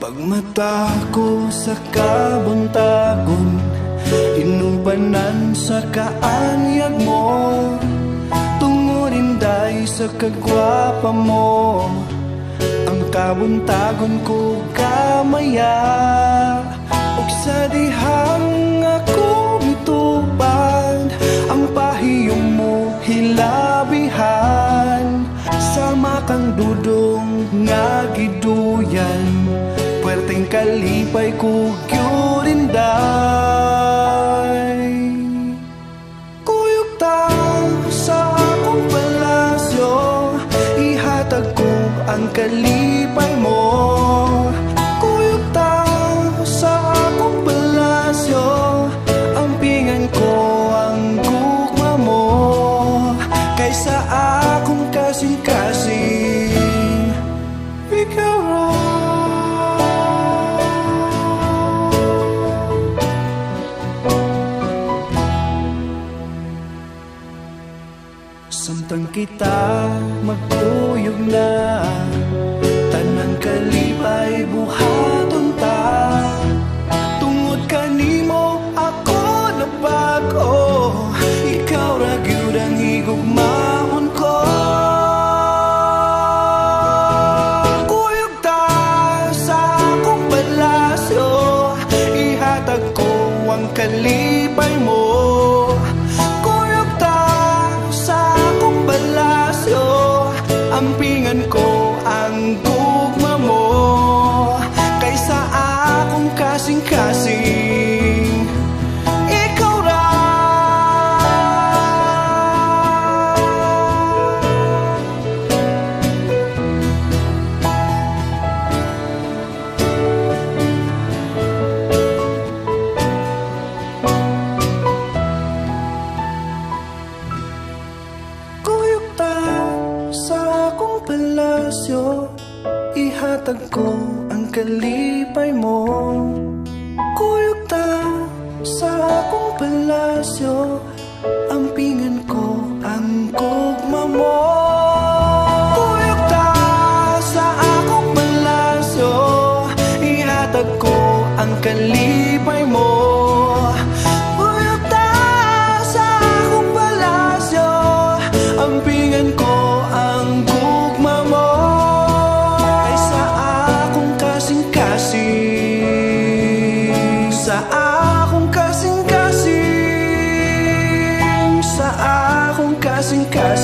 Pagmata ko sa kabuntagon, inubanan sa kaanyag mo, tungurinday sa kagwapa mo. Ang kabuntagon ko kamaya, ug sa dihang ako mitubad, ang pahiyong mo hilabihan. Sama kang dudong nga giduyan, puwerteng kalipay ko gyurinday. Kuyog ta sa akong palasyo, ihatag ko ang kalipay mo. Kuyog ta sa akong palasyo, ampingan ko ang gugma mo. Kaysa akong kasing-kasing, ikaw ra. Samtang kita magkuyog na, tanang kalipay buhaton ta. Tungod kanimo ako nabago, ikaw ra gyud ang higugmaon ko. Kuyog ta sa akong palasyo, ihatag ko ang kalipay mo. Ampingan ko ang gugma mo, kaysa akong kasing-kasing, ikaw ra. Kuyog ta sa akong palasyo, ihatag ko ang kalipay mo. Kuyog ta sa akong palasyo, ampingan ko ang gugma mo. Kuyog ta sa akong palasyo, ihatag ko ang kalipay mo. Kuyog ta sa akong palasyo, ampingan ko ang gugma mo. Kaysa akong kasing-kasing, sa akong kasing-kasing, sa akong kasing-kasing.